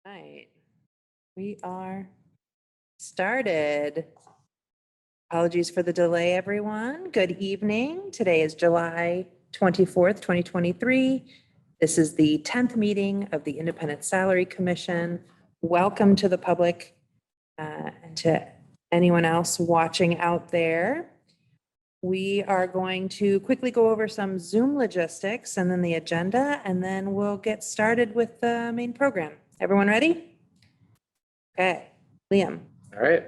Right, we are started. Apologies for the delay, everyone. Good evening. Today is July 24th, 2023. This is the 10th meeting of the Independent Salary Commission. Welcome to the public and to anyone else watching out there. We are going to quickly go over some Zoom logistics and then the agenda, and then we'll get started with the main program. Everyone ready? Okay, Liam. All right.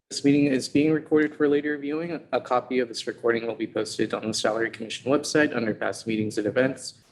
This meeting is being recorded for later viewing. A copy of this recording will be posted on the Salary Commission website under past meetings and events.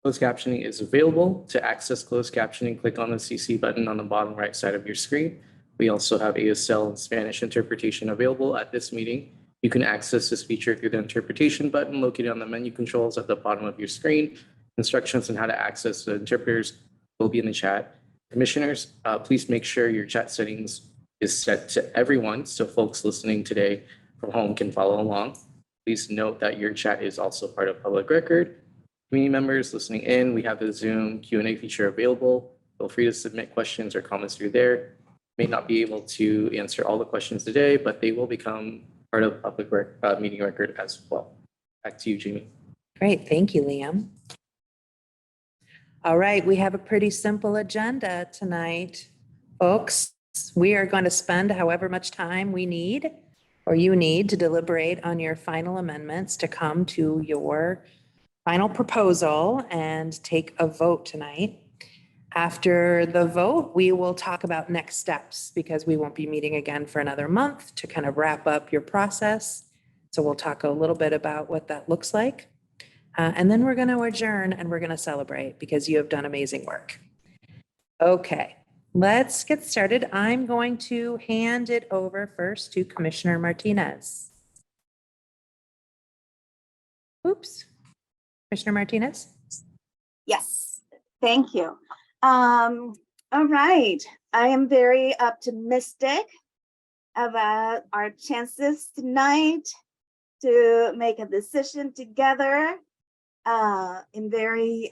Closed captioning is available. To access closed captioning, click on the CC button on the bottom right side of your screen. We also have ASL and Spanish interpretation available at this meeting. You can access this feature through the interpretation button located on the menu controls at the bottom of your screen. Instructions on how to access the interpreters will be in the chat. Commissioners, please make sure your chat settings is set to everyone so folks listening today from home can follow along. Please note that your chat is also part of public record. Community members listening in, we have the Zoom Q&A feature available. Feel free to submit questions or comments through there. May not be able to answer all the questions today, but they will become part of public meeting record as well. Back to you, Jamie. Great, thank you, Liam. All right, we have a pretty simple agenda tonight, folks. We are going to spend however much time we need or you need to deliberate on your final amendments to come to your final proposal and take a vote tonight. After the vote, we will talk about next steps because we won't be meeting again for another month to kind of wrap up your process. So we'll talk a little bit about what that looks like. And then we're going to adjourn and we're going to celebrate because you have done amazing work. Okay, let's get started. I'm going to hand it over first to Commissioner Martinez. Oops. Commissioner Martinez? Yes, thank you. All right, I am very optimistic about our chances tonight to make a decision together. I'm very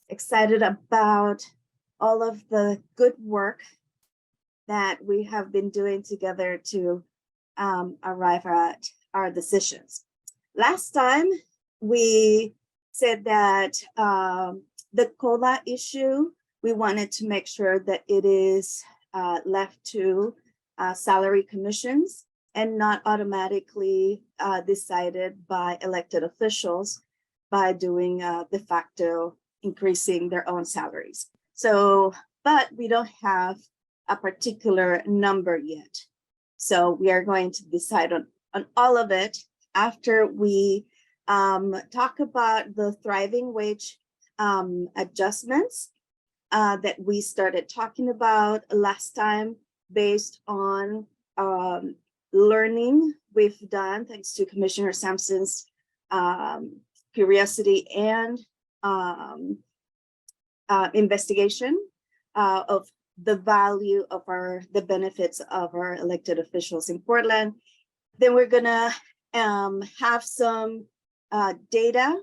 excited about all of the good work that we have been doing together to arrive at our decisions. Last time, we said that the COLA issue, we wanted to make sure that it is left to salary commissions and not automatically decided by elected officials by doing de facto increasing their own salaries. So, but we don't have a particular number yet. So we are going to decide on all of it after we talk about the thriving wage adjustments that we started talking about last time based on learning we've done thanks to Commissioner Sampson's curiosity and investigation of the value of the benefits of our elected officials in Portland. Then we're gonna have some data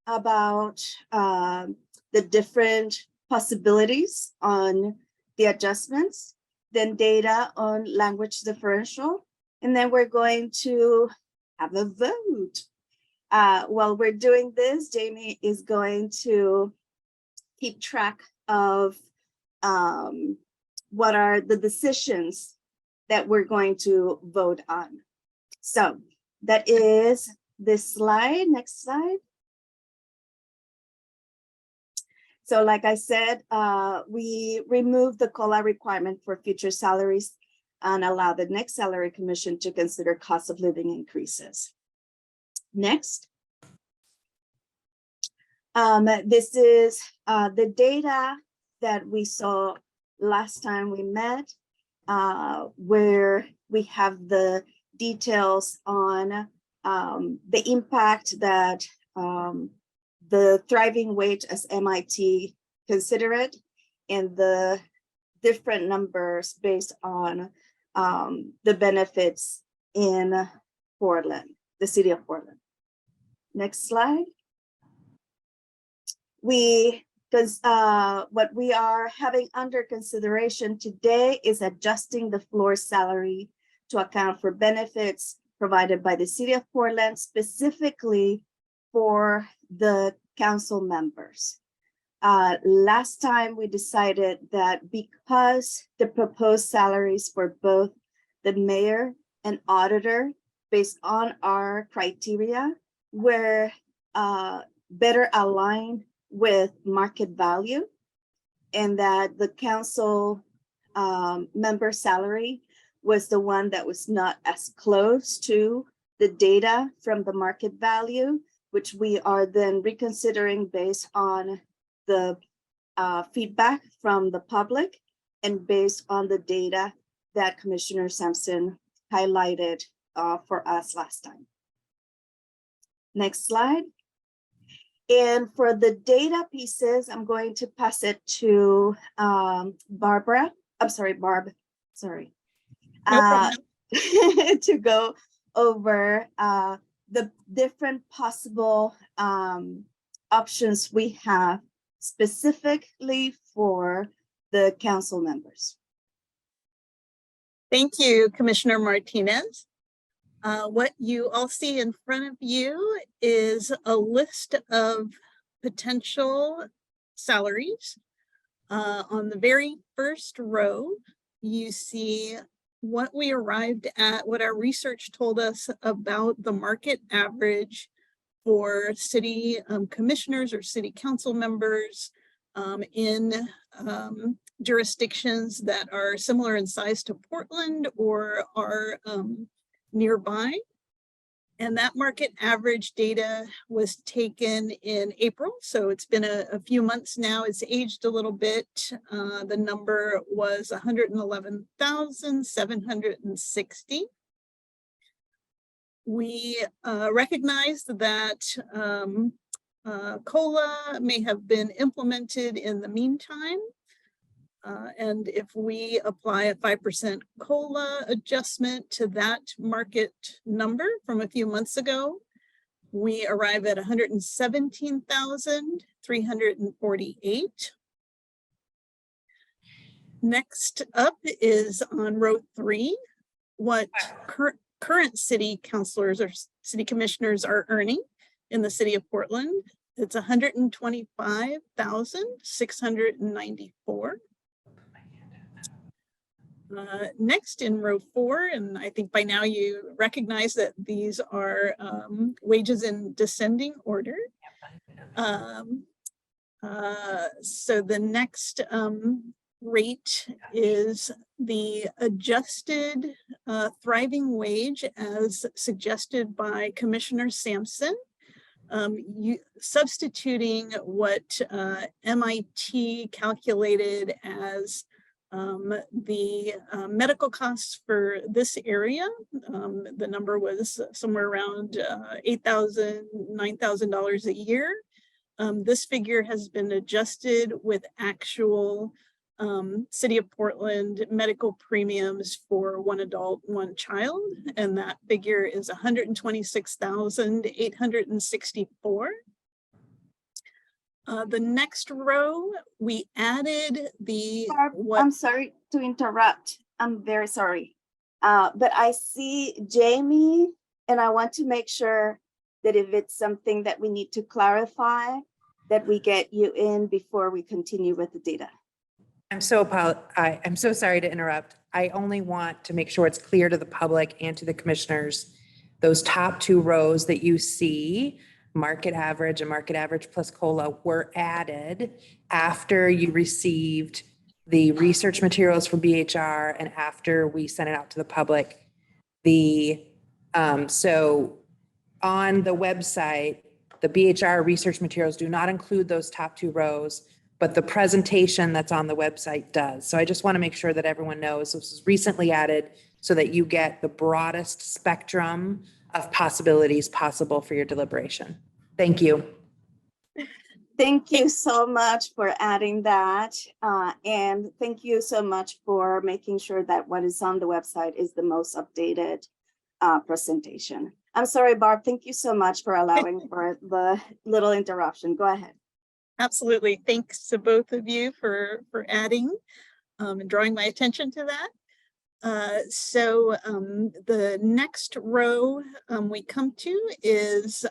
about the different possibilities on the adjustments, then data on language differential, and then we're going to have a vote. While we're doing this, Jamie is going to keep track of what are the decisions that we're going to vote on. So that is this slide. Next slide. So like I said, we removed the COLA requirement for future salaries and allow the next salary commission to consider cost of living increases. Next. This is the data that we saw last time we met, where we have the details on the impact that the thriving wage as MIT consider it, and the different numbers based on the benefits in Portland, the city of Portland. Next slide. We because what we are having under consideration today is adjusting the floor salary to account for benefits provided by the city of Portland, specifically for the council members. Last time we decided that because the proposed salaries for both the mayor and auditor, based on our criteria, were better aligned with market value, and that the council member salary was the one that was not as close to the data from the market value, which we are then reconsidering based on the feedback from the public and based on the data that Commissioner Sampson highlighted for us last time. Next slide. And for the data pieces, I'm going to pass it to Barbara. I'm sorry, Barb. Sorry. To go over the different possible options we have specifically for the council members. Thank you, Commissioner Martinez. What you all see in front of you is a list of potential salaries. On the very first row, you see what we arrived at, what our research told us about the market average for city commissioners or city council members in jurisdictions that are similar in size to Portland or are nearby. And that market average data was taken in April. So it's been a few months now. It's aged a little bit. The number was 111,760. We recognized that COLA may have been implemented in the meantime. And if we apply a 5% COLA adjustment to that market number from a few months ago, we arrive at 117,348. Next up is on row 3, what current city councilors or city commissioners are earning in the city of Portland. It's 125,694. Next in row 4, and I think by now you recognize that these are wages in descending order. So the next rate is the adjusted thriving wage as suggested by Commissioner Sampson. Substituting what MIT calculated as the medical costs for this area. The number was somewhere around $8,000, $9,000 a year. This figure has been adjusted with actual City of Portland medical premiums for one adult, one child, and that figure is 126,864. The next row, we added the Barb, I'm sorry to interrupt. I'm very sorry. But I see Jamie, and I want to make sure that if it's something that we need to clarify, that we get you in before we continue with the data. I'm so sorry to interrupt. I only want to make sure it's clear to the public and to the commissioners, those top 2 rows that you see, market average and market average plus COLA, were added after you received the research materials from BHR and after we sent it out to the public. So on the website, the BHR research materials do not include those top 2 rows, but the presentation that's on the website does. So I just want to make sure that everyone knows this was recently added so that you get the broadest spectrum of possibilities possible for your deliberation. Thank you. Thank you so much for adding that. And thank you so much for making sure that what is on the website is the most updated presentation. I'm sorry, Barb, thank you so much for allowing for the little interruption. Go ahead. Absolutely. Thanks to both of you for adding and drawing my attention to that. So the next row we come to is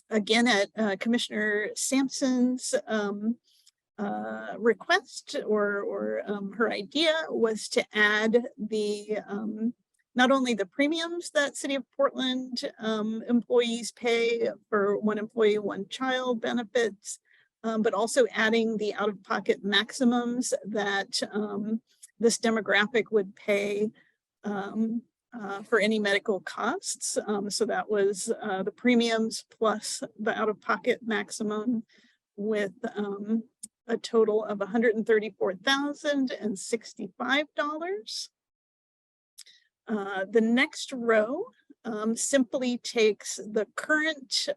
again at Commissioner Sampson's request or her idea was to add the not only the premiums that City of Portland employees pay for one employee, one child benefits, but also adding the out-of-pocket maximums that this demographic would pay for any medical costs. So that was the premiums plus the out-of-pocket maximum with a total of $134,065. The next row simply takes the current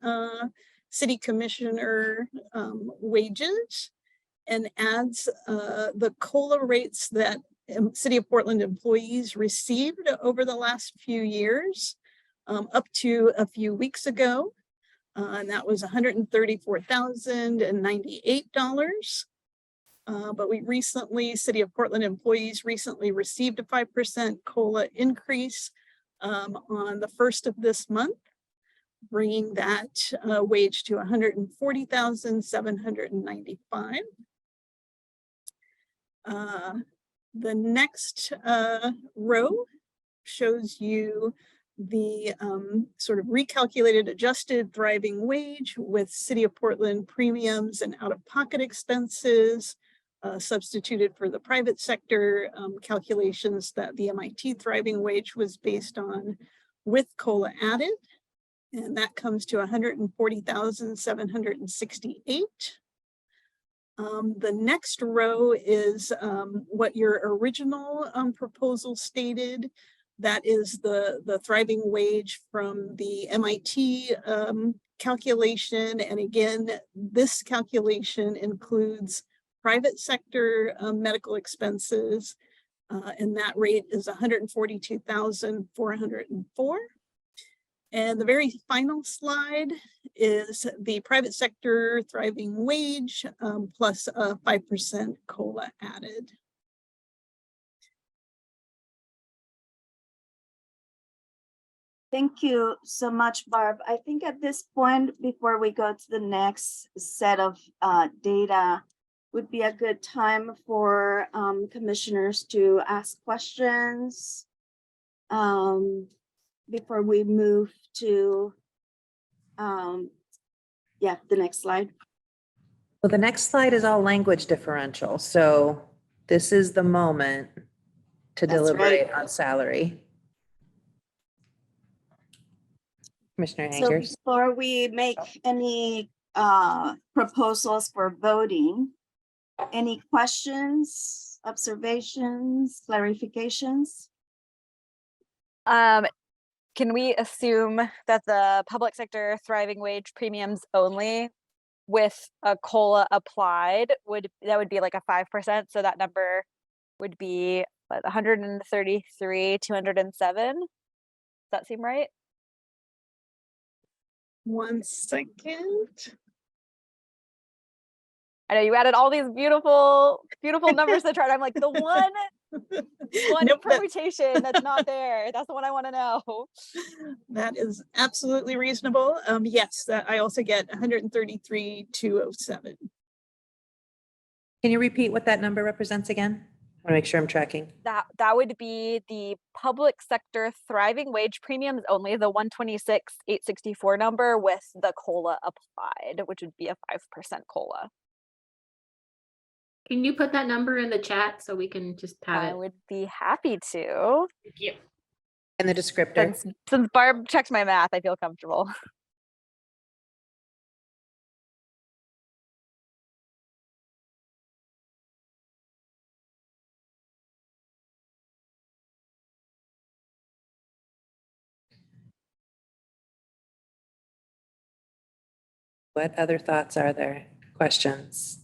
city commissioner wages and adds the COLA rates that City of Portland employees received over the last few years up to a few weeks ago. And that was $134,098. But we recently, City of Portland employees recently received a 5% COLA increase on the 1st of this month, bringing that wage to $140,795. The next row shows you the sort of recalculated adjusted thriving wage with City of Portland premiums and out-of-pocket expenses substituted for the private sector calculations that the MIT thriving wage was based on with COLA added. And that comes to $140,768. The next row is what your original proposal stated. That is the thriving wage from the MIT calculation. And again, this calculation includes private sector medical expenses, and that rate is $142,404. And the very final slide is the private sector thriving wage plus a 5% COLA added. Thank you so much, Barb. I think at this point, before we go to the next set of data, would be a good time for commissioners to ask questions before we move to the next slide. Well, the next slide is all language differential. So this is the moment to That's deliberate right. on salary. Commissioner So Angers. before we make any proposals for voting, any questions, observations, clarifications? Can we assume that the public sector thriving wage premiums only with a COLA applied would be like a 5%? So that number would be what, 133,207. Does that seem right? 1 second. I know you added all these beautiful numbers to the chart. I'm like, the one Nope, permutation that's not there. That's the one I want to know. that is absolutely reasonable. Yes, that I also get 133,207. Can you repeat what that number represents again? I want to make sure I'm tracking. That would be the public sector thriving wage premiums only, the 126,864 number with the COLA applied, which would be a 5% COLA. Can you put that number in the chat so we can just have I it? would be happy to. Thank you. And the descriptor. Since Barb checked my math, I feel comfortable. What other thoughts are there? Questions?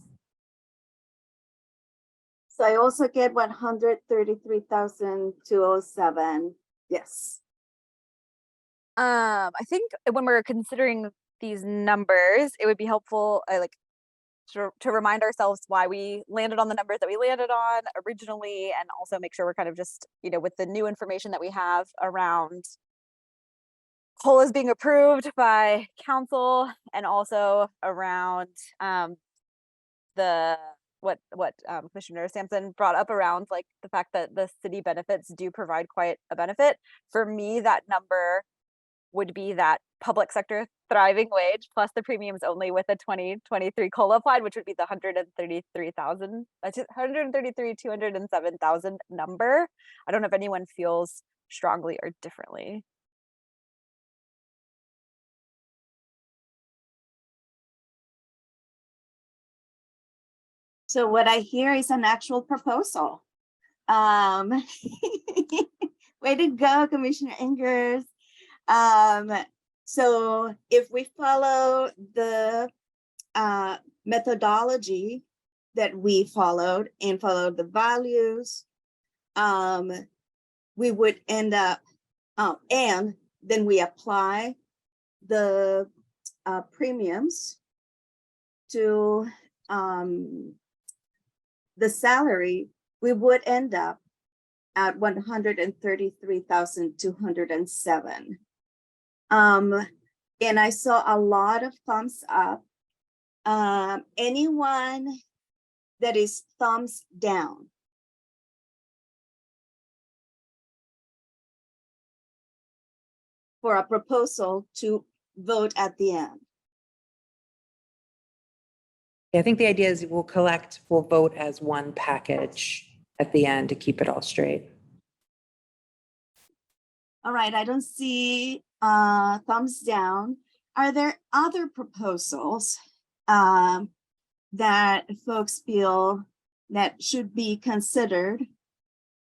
So I also get 133,207. Yes. I think when we're considering these numbers, it would be helpful. to remind ourselves why we landed on the numbers that we landed on originally, and also make sure we're kind of just, you know, with the new information that we have around COLAs being approved by council, and also around the what Commissioner Sampson brought up around like the fact that the city benefits do provide quite a benefit. For me, that number would be that public sector thriving wage plus the premiums only with a 2023 COLA applied, which would be the 133,000, 207,000 number. I don't know if anyone feels strongly or differently. So what I hear is an actual proposal. Way to go, Commissioner Ingers. So if we follow the methodology that we followed and followed the values, we would end up, and then we apply the premiums to the salary, we would end up at 133,207. And I saw a lot of thumbs up. Anyone that is thumbs down? For a proposal to vote at the end. I think the idea is we'll vote as one package at the end to keep it all straight. All right, I don't see thumbs down. Are there other proposals that folks feel that should be considered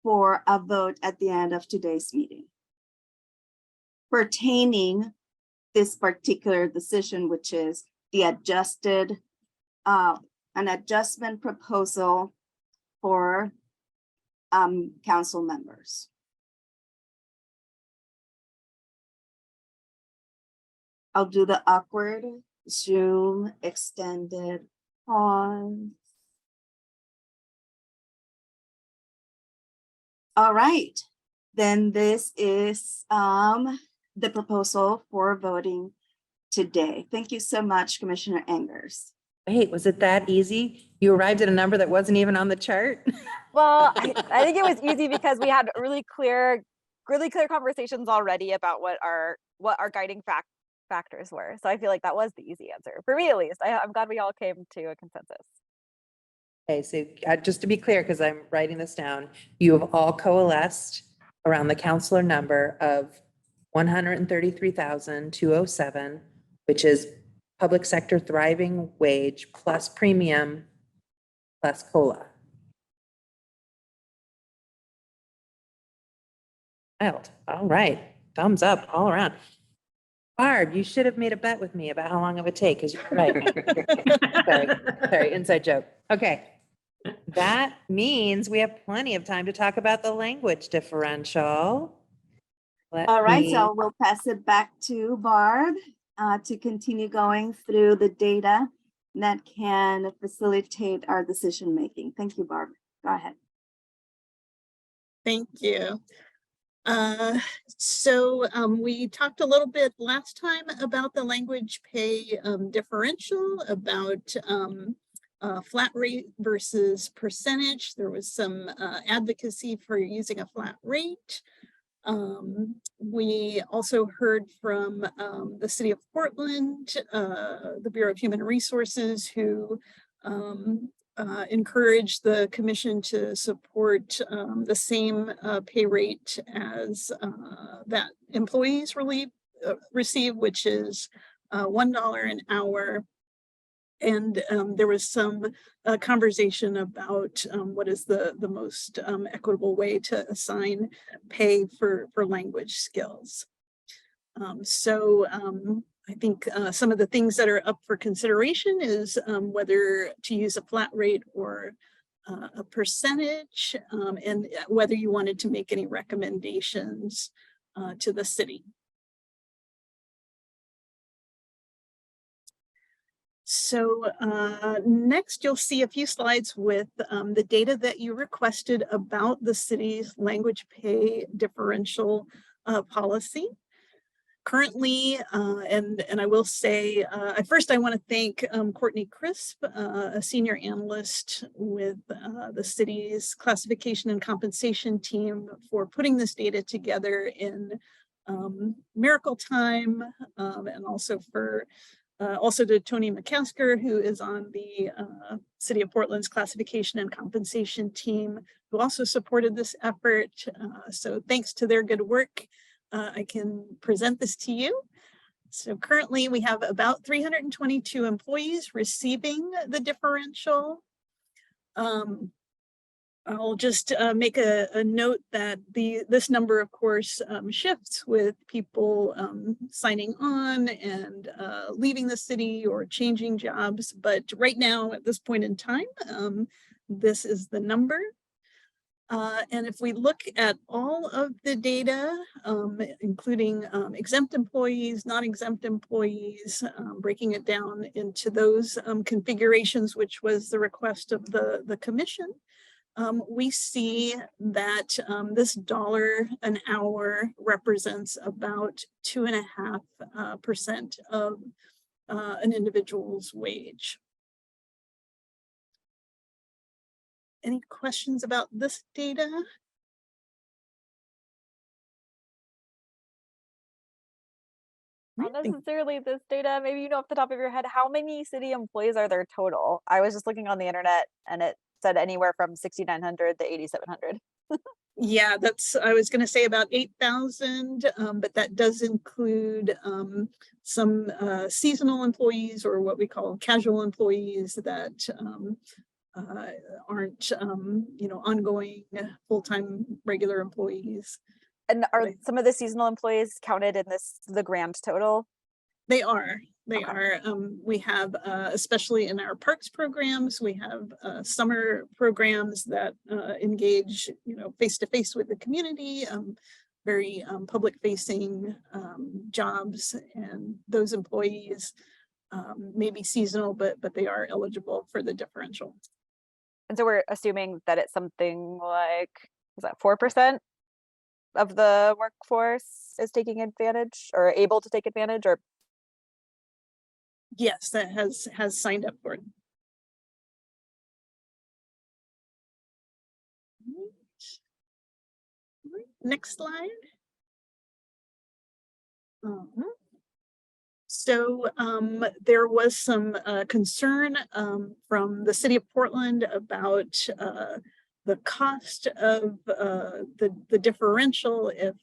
for a vote at the end of today's meeting pertaining this particular decision, which is the adjusted an adjustment proposal for council members? I'll do the awkward Zoom extended pause. All right, then this is the proposal for voting today. Thank you so much, Commissioner Ingers. Wait, was it that easy? You arrived at a number that wasn't even on the chart? Well, I think it was easy because we had really clear conversations already about what our guiding factors were. So I feel like that was the easy answer for me, at least. I'm glad we all came to a consensus. Okay, so just to be clear, because I'm writing this down, you have all coalesced around the counselor number of 133,207, which is public sector thriving wage plus premium plus COLA. Wild. All right. Thumbs up all around. Barb, you should have made a bet with me about how long it would take, because you're right. Sorry, inside joke. Okay. That means we have plenty of time to talk about the language differential. All right, so we'll pass it back to Barb to continue going through the data that can facilitate our decision making. Thank you, Barb. Go ahead. Thank you. So we talked a little bit last time about the language pay differential, about flat rate versus percentage. There was some advocacy for using a flat rate. We also heard from the City of Portland, the Bureau of Human Resources, who encouraged the commission to support the same pay rate as that employees receive, which is $1 an hour. And there was some conversation about what is the most equitable way to assign pay for language skills. I think some of the things that are up for consideration is whether to use a flat rate or a percentage, and whether you wanted to make any recommendations to the city. So next, you'll see a few slides with the data that you requested about the city's language pay differential policy. Currently, and I will say, at first I want to thank Courtney Crisp, a senior analyst with the city's classification and compensation team, for putting this data together in miracle time, and also for also to Tony McCasker, who is on the City of Portland's classification and compensation team, who also supported this effort. So thanks to their good work, I can present this to you. So currently we have about 322 employees receiving the differential. I'll just make a note that this number, of course, shifts with people signing on and leaving the city or changing jobs. But right now, at this point in time, this is the number. And if we look at all of the data, including exempt employees, non-exempt employees, breaking it down into those configurations, which was the request of the commission, we see that this dollar an hour represents about 2.5% of an individual's wage. Any questions about this data? Not necessarily this data. Maybe you know off the top of your head, how many city employees are there total? I was just looking on the internet and it said anywhere from 6,900 to 8,700. Yeah, I was going to say about 8,000, but that does include some seasonal employees, or what we call casual employees that aren't, ongoing full-time regular employees. And are Right. some of the seasonal employees counted in the grand total? They are. They Okay. are. We have, especially in our parks programs, we have summer programs that engage, face-to-face with the community, very public-facing jobs, and those employees may be seasonal, but they are eligible for the differential. And so we're assuming that it's something like, is that 4% of the workforce is taking advantage or able to take advantage, or? Yes, that has signed up for it. Next slide. So there was some concern from the city of Portland about the cost of the differential if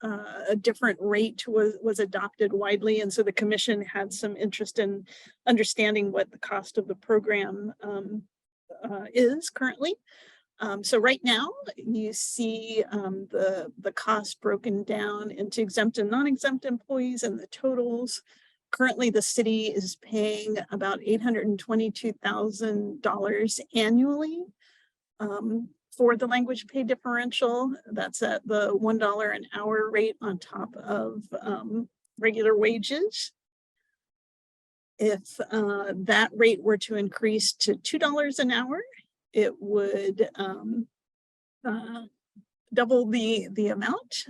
a different rate was adopted widely. And so the commission had some interest in understanding what the cost of the program is currently. So right now you see the cost broken down into exempt and non-exempt employees and the totals. Currently, the city is paying about $822,000 annually for the language pay differential. That's at the $1 an hour rate on top of regular wages. If that rate were to increase to $2 an hour, it would double the amount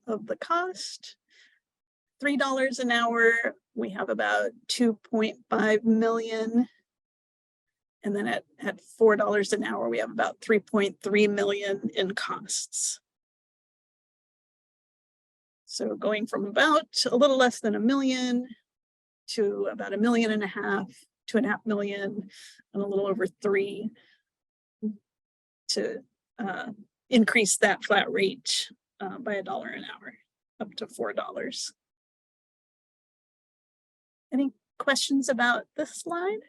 of the cost. $3 an hour, we have about 2.5 million. And then at $4 an hour, we have about 3.3 million in costs. So going from about a little less than $1 million to about $1.5 million, 2.5 million, and a little over 3 to increase that flat rate by $1 an hour, up to $4. Any questions about this slide?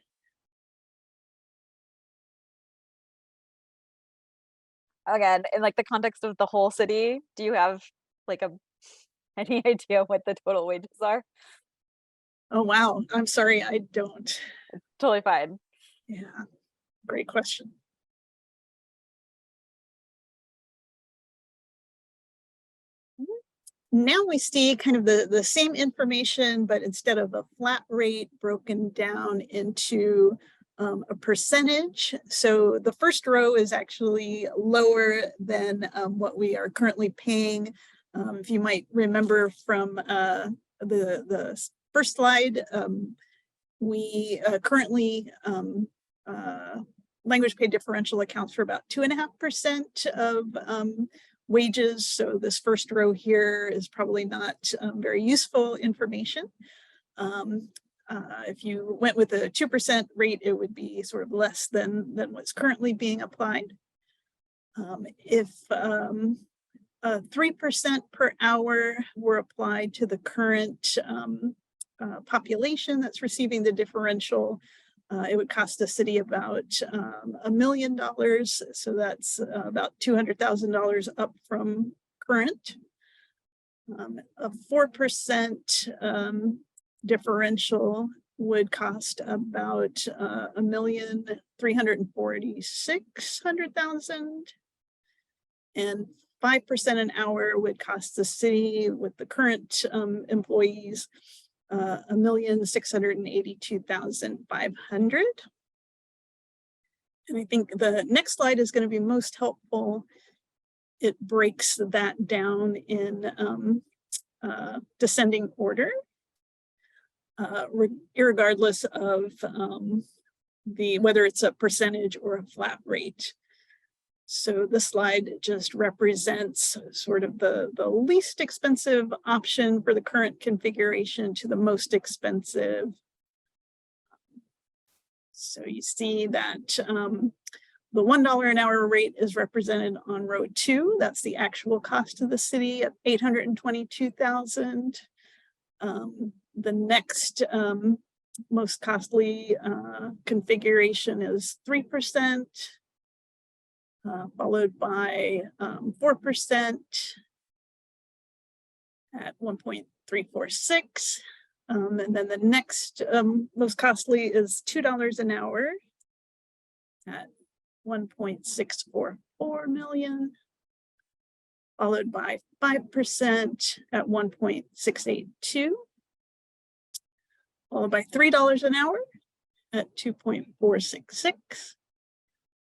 Again, in like the context of the whole city, do you have like any idea what the total wages are? Oh, wow. I'm sorry, I don't. Totally fine. Yeah, great question. now we see kind of the same information, but instead of a flat rate broken down into a percentage. So the first row is actually lower than what we are currently paying. If you might remember from the first slide, we currently language pay differential accounts for about 2.5% of wages. So this first row here is probably not very useful information. If you went with a 2% rate, it would be sort of less than what's currently being applied. If 3% per hour were applied to the current population that's receiving the differential, it would cost the city about $1 million. So that's about $200,000 up from current. A 4% differential would cost about $1,346,000, and 5% an hour would cost the city with the current employees $1,682,500. And I think the next slide is going to be most helpful. It breaks that down in descending order, irregardless of whether it's a percentage or a flat rate. So this slide just represents sort of the least expensive option for the current configuration to the most expensive. So you see that the $1 an hour rate is represented on row 2. That's the actual cost to the city of $822,000. The next most costly configuration is 3%. Followed by 4% at 1.346. And then the next most costly is $2 an hour at 1.644 million, followed by 5% at 1.682, followed by $3 an hour at 2.466,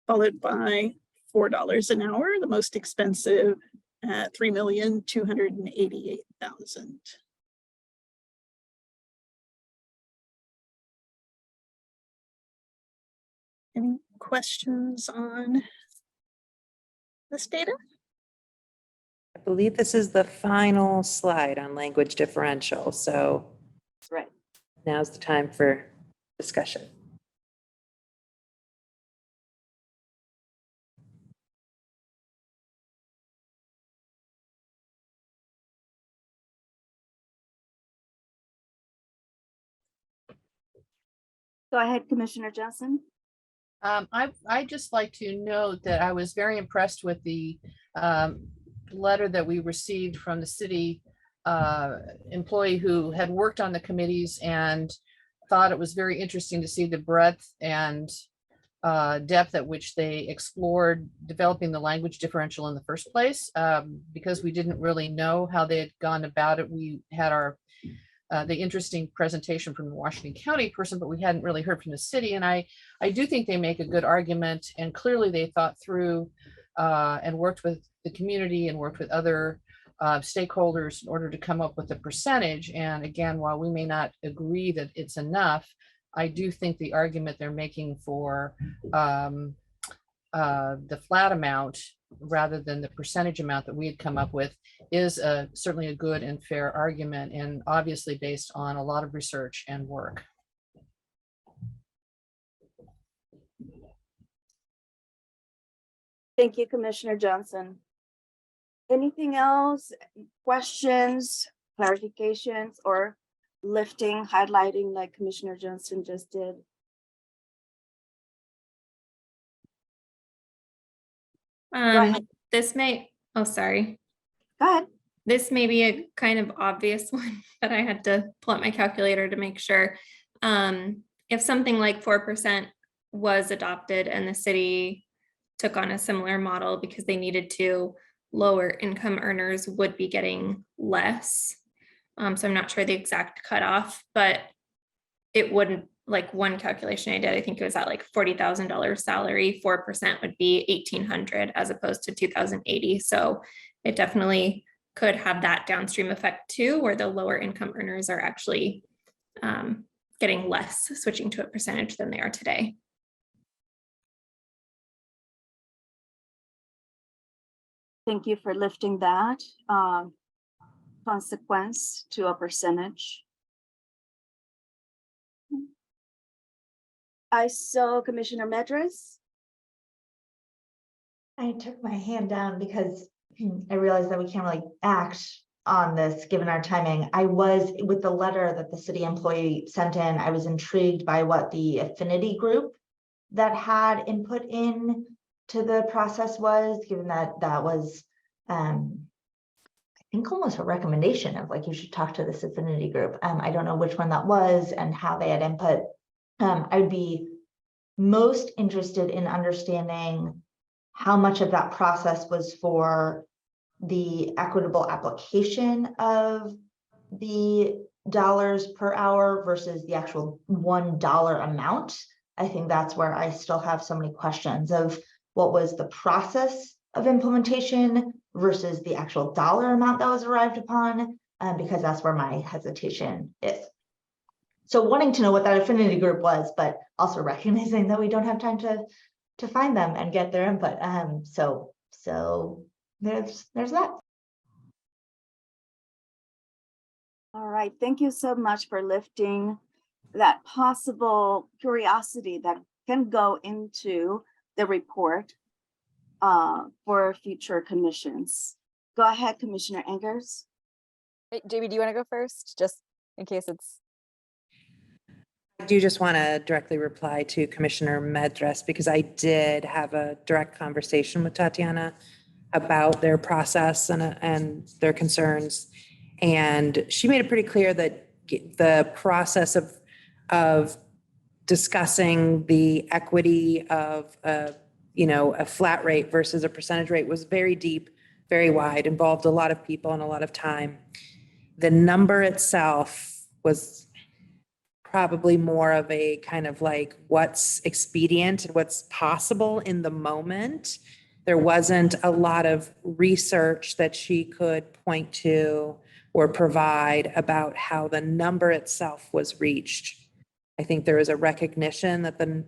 followed by $4 an hour, the most expensive at $3,288,000. Any questions on this data? I believe this is the final slide on language differential. So Right. now's the time for discussion. Go ahead, Commissioner Johnson. I'd just like to note that I was very impressed with the letter that we received from the city employee who had worked on the committees and thought it was very interesting to see the breadth and depth at which they explored developing the language differential in the first place. Because we didn't really know how they had gone about it. We had the interesting presentation from the Washington County person, but we hadn't really heard from the city. And I do think they make a good argument, and clearly they thought through and worked with the community and worked with other stakeholders in order to come up with a percentage. And again, while we may not agree that it's enough, I do think the argument they're making for the flat amount rather than the percentage amount that we had come up with is certainly a good and fair argument, and obviously based on a lot of research and work. Thank you, Commissioner Johnson. Anything else? Questions, clarifications, or lifting, highlighting like Commissioner Johnson just did? ahead. This may, oh, sorry. Go ahead. This may be a kind of obvious one, but I had to pull up my calculator to make sure. If something like 4% was adopted and the city took on a similar model because they needed to, lower income earners would be getting less. So I'm not sure the exact cutoff, but it wouldn't, like one calculation I did, I think it was at like $40,000 salary, 4% would be 1,800 as opposed to 2,080. So it definitely could have that downstream effect too, where the lower income earners are actually getting less, switching to a percentage than they are today. Thank you for lifting that consequence to a percentage. I saw Commissioner Medras. I took my hand down because I realized that we can't really act on this given our timing. I was with the letter that the city employee sent in, I was intrigued by what the affinity group that had input in to the process was, given that that was, I think almost a recommendation of like, you should talk to this affinity group. I don't know which one that was and how they had input. I'd be most interested in understanding how much of that process was for the equitable application of the dollars per hour versus the actual $1 amount. I think that's where I still have so many questions of what was the process of implementation versus the actual dollar amount that was arrived upon, because that's where my hesitation is. So wanting to know what that affinity group was, but also recognizing that we don't have time to find them and get their input. So there's that. All right, thank you so much for lifting that possible curiosity that can go into the report for future commissions. Go ahead, Commissioner Engers. Wait, JB, do you want to go first? Just in case it's. I do just want to directly reply to Commissioner Medras because I did have a direct conversation with Tatiana about their process and their concerns. And she made it pretty clear that the process of discussing the equity of a flat rate versus a percentage rate was very deep, very wide, involved a lot of people and a lot of time. The number itself was probably more of a kind of like what's expedient and what's possible in the moment. There wasn't a lot of research that she could point to or provide about how the number itself was reached. I think there is a recognition that the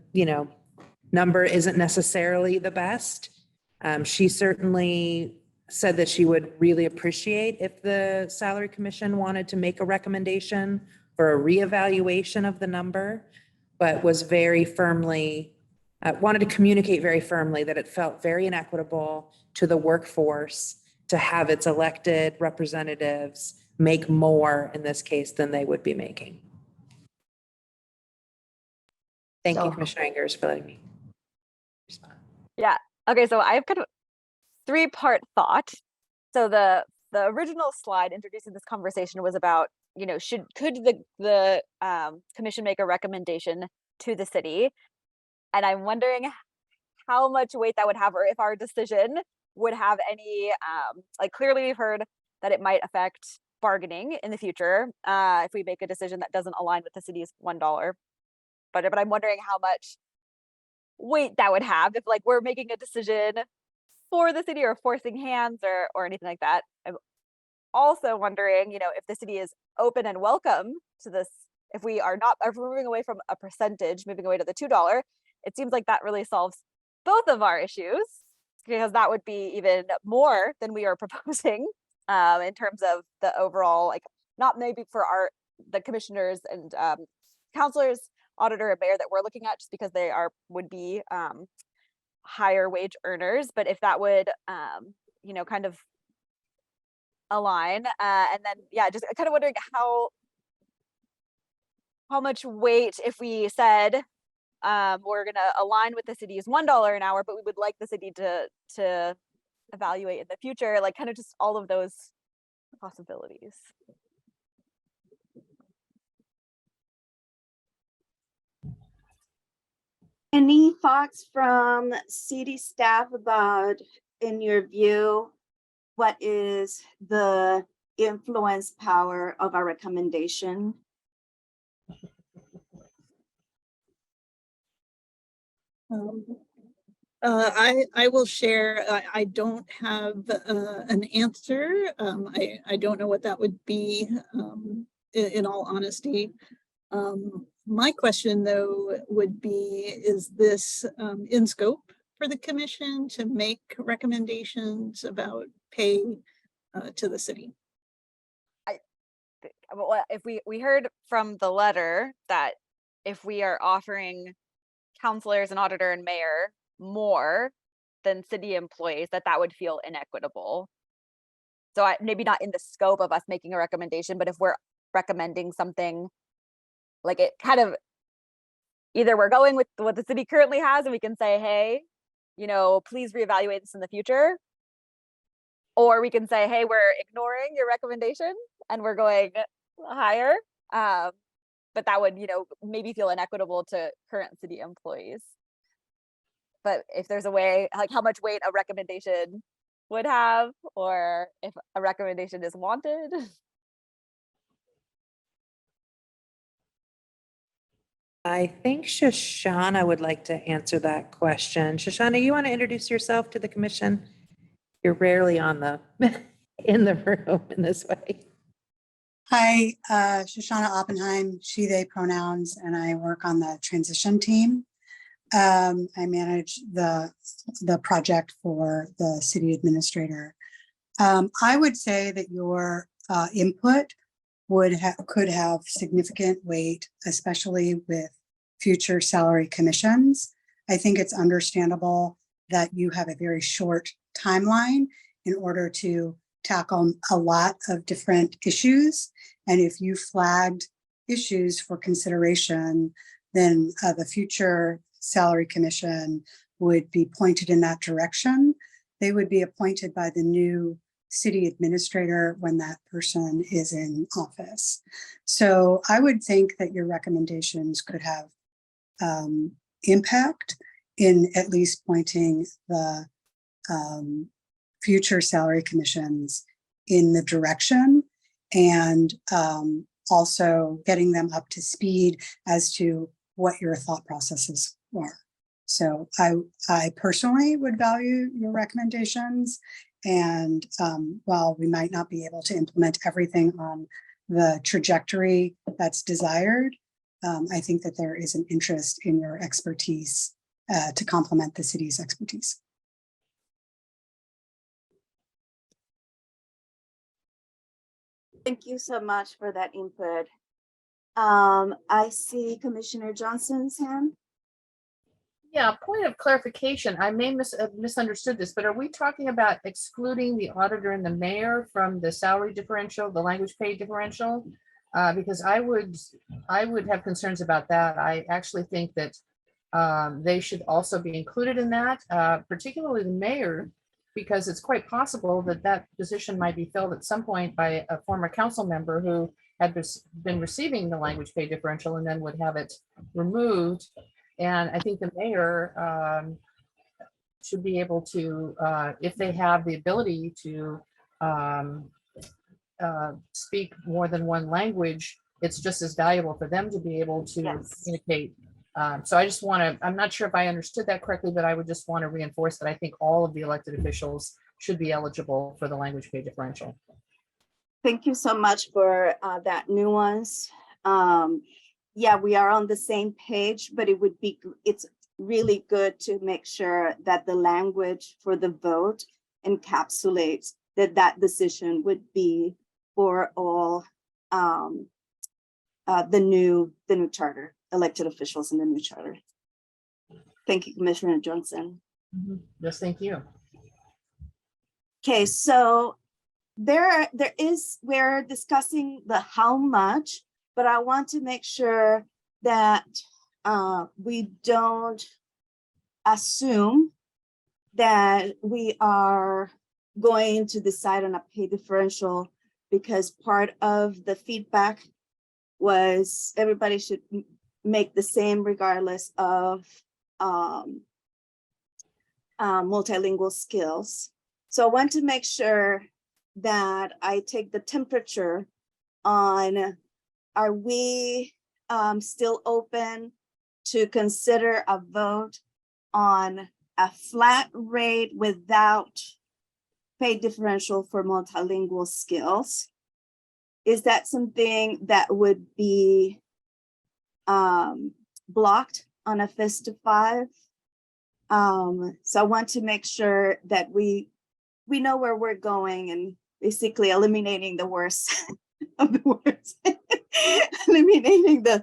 number isn't necessarily the best. She certainly said that she would really appreciate if the Salary Commission wanted to make a recommendation for a reevaluation of the number, but was very firmly, wanted to communicate very firmly that it felt very inequitable to the workforce to have its elected representatives make more in this case than they would be making. Thank you, So- Commissioner Engers, for letting me respond. Yeah. Okay. So I have kind of three-part thought. So the original slide introducing this conversation was about, could the commission make a recommendation to the city? And I'm wondering how much weight that would have, or if our decision would have any, clearly we've heard that it might affect bargaining in the future if we make a decision that doesn't align with the city's $1. But I'm wondering how much weight that would have if we're making a decision for the city or forcing hands or anything like that. I'm also wondering, if the city is open and welcome to this, if we're moving away from a percentage, moving away to the $2, it seems like that really solves both of our issues, because that would be even more than we are proposing in terms of the overall, not maybe for the commissioners and counselors, auditor and mayor that we're looking at, just because they would be higher wage earners, but if that would kind of align, and then just kind of wondering how much weight, if we said we're going to align with the city's $1 an hour, but we would like the city to evaluate in the future, kind of just all of those possibilities. Any thoughts from city staff about, in your view, what is the influence power of our recommendation? Um, I will share, I don't have an answer. I don't know what that would be, in all honesty. My question though would be, is this in scope for the commission to make recommendations about pay to the city? Well, if we heard from the letter that if we are offering counselors and auditor and mayor more than city employees, that would feel inequitable. So maybe not in the scope of us making a recommendation, but if we're recommending something, like it kind of, either we're going with what the city currently has and we can say, hey, please reevaluate this in the future. Or we can say, hey, we're ignoring your recommendation and we're going higher. But that would, maybe feel inequitable to current city employees. But if there's a way, like how much weight a recommendation would have, or if a recommendation is wanted. I think Shoshana would like to answer that question. Shoshana, you want to introduce yourself to the commission? You're rarely on the, in the room in this way. Hi, Shoshana Oppenheim, she, they pronouns, and I work on the transition team. I manage the project for the city administrator. I would say that your input could have significant weight, especially with future salary commissions. I think it's understandable that you have a very short timeline in order to tackle a lot of different issues. And if you flagged issues for consideration, then the future salary commission would be pointed in that direction. They would be appointed by the new city administrator when that person is in office. So I would think that your recommendations could have impact in at least pointing the future salary commissions in the direction, and also getting them up to speed as to what your thought processes were. So I personally would value your recommendations, and while we might not be able to implement everything on the trajectory that's desired, I think that there is an interest in your expertise to complement the city's expertise. Thank you so much for that input. I see Commissioner Johnson's hand. Yeah, point of clarification. I may misunderstood this, but are we talking about excluding the auditor and the mayor from the salary differential, the language pay differential? Because I would have concerns about that. I actually think that they should also be included in that, particularly the mayor, because it's quite possible that that position might be filled at some point by a former council member who had been receiving the language pay differential and then would have it removed. And I think the mayor should be able to, if they have the ability to speak more than one language, it's just as valuable for them to be able to communicate. So I just want to, I'm not sure if I understood that correctly, but I would just want to reinforce that I think all of the elected officials should be eligible for the language pay differential. Thank you so much for that nuance. Yeah, we are on the same page, but it's really good to make sure that the language for the vote encapsulates that decision would be for all the new charter, elected officials in the new charter. Thank you, Commissioner Johnson. Yes, thank you. Okay, so we're discussing the how much, but I want to make sure that we don't assume that we are going to decide on a pay differential, because part of the feedback was everybody should make the same regardless of multilingual skills. So I want to make sure that I take the temperature on, are we still open to consider a vote on a flat rate without pay differential for multilingual skills? Is that something that would be blocked on a 5-to-5? So I want to make sure that we know where we're going and basically eliminating the worst of the worst, eliminating the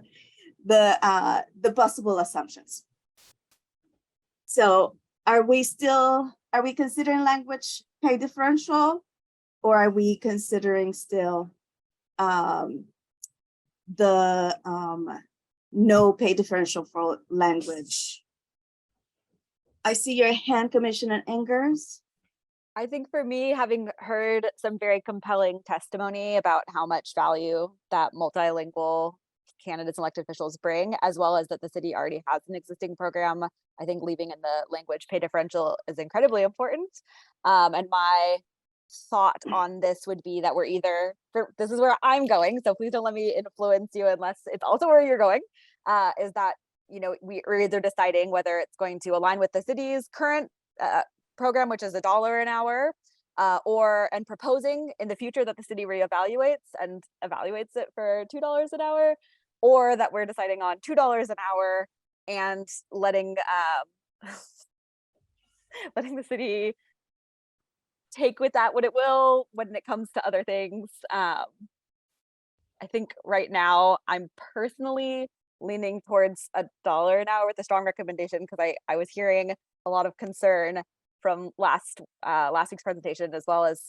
possible assumptions. So are we considering language pay differential, or are we considering still the no pay differential for language? I see your hand, Commissioner Engers. I think for me, having heard some very compelling testimony about how much value that multilingual candidates and elected officials bring, as well as that the city already has an existing program, I think leaving in the language pay differential is incredibly important. And my thought on this would be that we're either, this is where I'm going, so please don't let me influence you unless it's also where you're going, is that, you know, we're either deciding whether it's going to align with the city's current program, which is $1 an hour, and proposing in the future that the city reevaluates and evaluates it for $2 an hour, or that we're deciding on $2 an hour and letting letting the city take with that what it will when it comes to other things. I think right now I'm personally leaning towards $1 an hour with a strong recommendation, because I was hearing a lot of concern from last week's presentation, as well as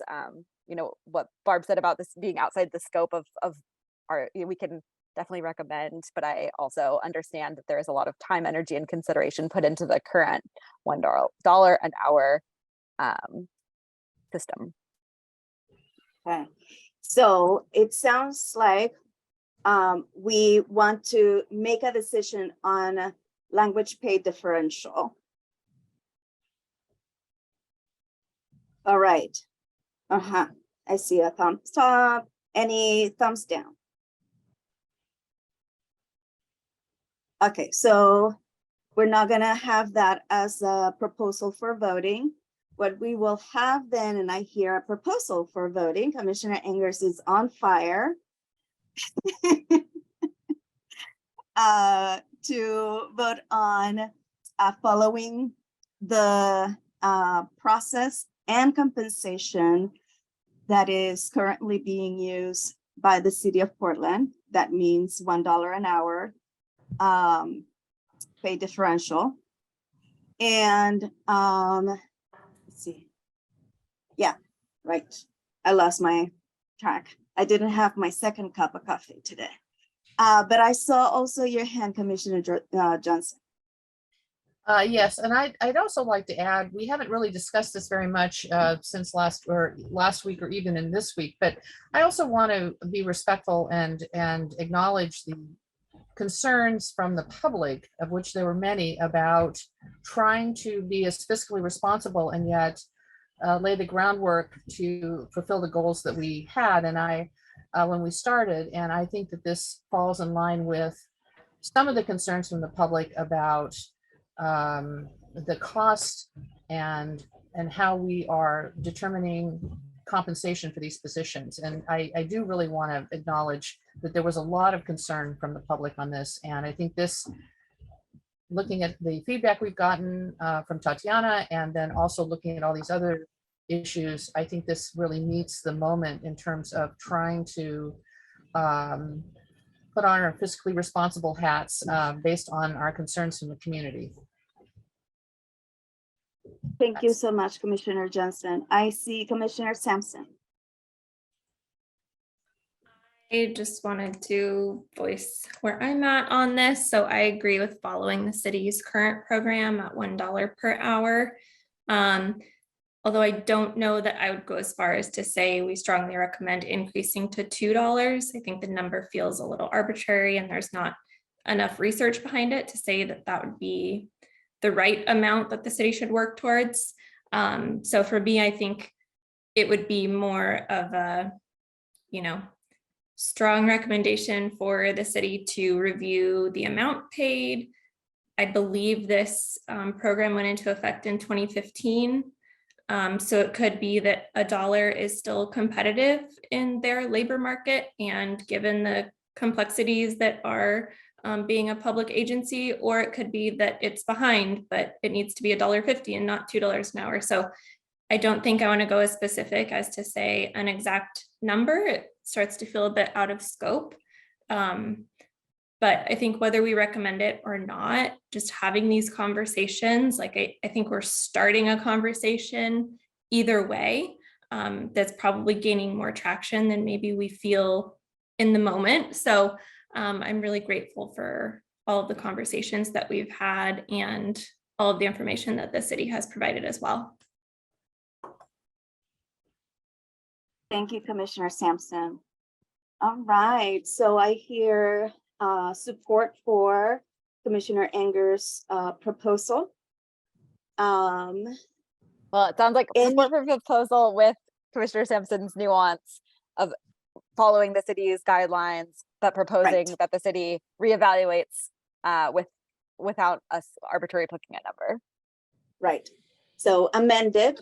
you know, what Barb said about this being outside the scope of our, you know, we can definitely recommend, but I also understand that there is a lot of time, energy, and consideration put into the current $1 an hour system. Okay, so it sounds like we want to make a decision on language pay differential. All right. I see a thumbs up. Any thumbs down? Okay, so we're not gonna have that as a proposal for voting. What we will have then, and I hear a proposal for voting, Commissioner Engers is on fire. To vote on following the process and compensation that is currently being used by the city of Portland. That means $1 an hour pay differential. And let's see. Yeah, right. I lost my track. I didn't have my second cup of coffee today. But I saw also your hand, Commissioner Johnson. Yes, and I'd also like to add, we haven't really discussed this very much since last week or even in this week, but I also want to be respectful and acknowledge the concerns from the public, of which there were many, about trying to be as fiscally responsible and yet lay the groundwork to fulfill the goals that we had and when we started. And I think that this falls in line with some of the concerns from the public about the cost and how we are determining compensation for these positions. And I do really want to acknowledge that there was a lot of concern from the public on this. And I think this, looking at the feedback we've gotten from Tatiana, and then also looking at all these other issues, I think this really meets the moment in terms of trying to put on our fiscally responsible hats based on our concerns from the community. Thank you so much, Commissioner Johnson. I see Commissioner Sampson. I just wanted to voice where I'm at on this. So I agree with following the city's current program at $1 per hour. Although I don't know that I would go as far as to say we strongly recommend increasing to $2. I think the number feels a little arbitrary and there's not enough research behind it to say that that would be the right amount that the city should work towards. So for me, I think it would be more of a, strong recommendation for the city to review the amount paid. I believe this program went into effect in 2015. So it could be that $1 is still competitive in their labor market, and given the complexities that are being a public agency, or it could be that it's behind, but it needs to be $1.50 and not $2 an hour. So I don't think I want to go as specific as to say an exact number. It starts to feel a bit out of scope. But I think whether we recommend it or not, just having these conversations, like I think we're starting a conversation either way, that's probably gaining more traction than maybe we feel in the moment. So I'm really grateful for all of the conversations that we've had and all of the information that the city has provided as well. Thank you, Commissioner Sampson. All right, so I hear support for Commissioner Anger's proposal. Well, it sounds like Any- support for the proposal with Commissioner Sampson's nuance of following the city's guidelines, but proposing Right. that the city reevaluates without us arbitrarily picking a number. Right, so amended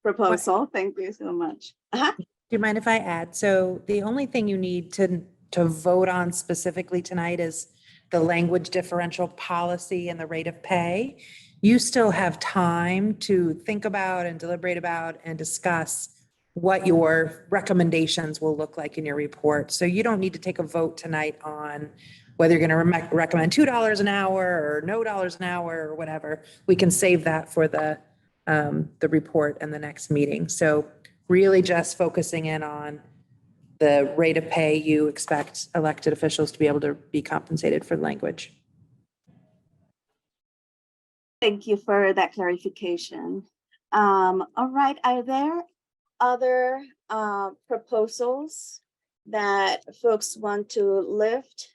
proposal. Thank you so much. Do you mind if I add? So the only thing you need to vote on specifically tonight is the language differential policy and the rate of pay. You still have time to think about and deliberate about and discuss what your recommendations will look like in your report. So you don't need to take a vote tonight on whether you're going to recommend $2 an hour or no dollars an hour or whatever. We can save that for the report and the next meeting. So really just focusing in on the rate of pay you expect elected officials to be able to be compensated for language. Thank you for that clarification. All right, are there other proposals that folks want to lift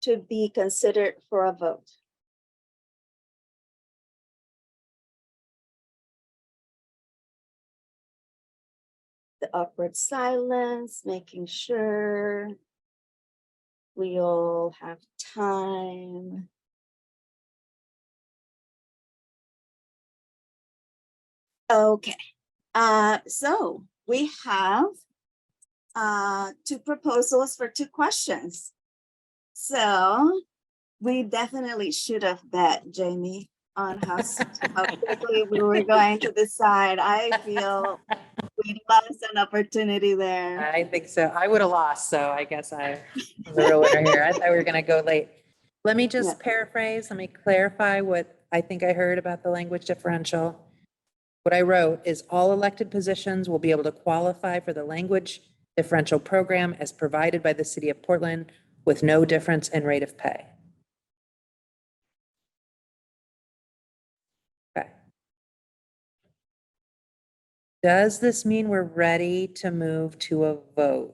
to be considered for a vote? The awkward silence, making sure we all have time. Okay, so we have two proposals for two questions. So we definitely should have bet, Jamie, on how quickly we were going to decide. I feel we lost an opportunity there. I think so. I would have lost, so I guess I'm the real winner here. I thought we were going to go late. Let me just paraphrase, let me clarify what I think I heard about the language differential. What I wrote is all elected positions will be able to qualify for the language differential program as provided by the city of Portland with no difference in rate of pay. Okay. Does this mean we're ready to move to a vote?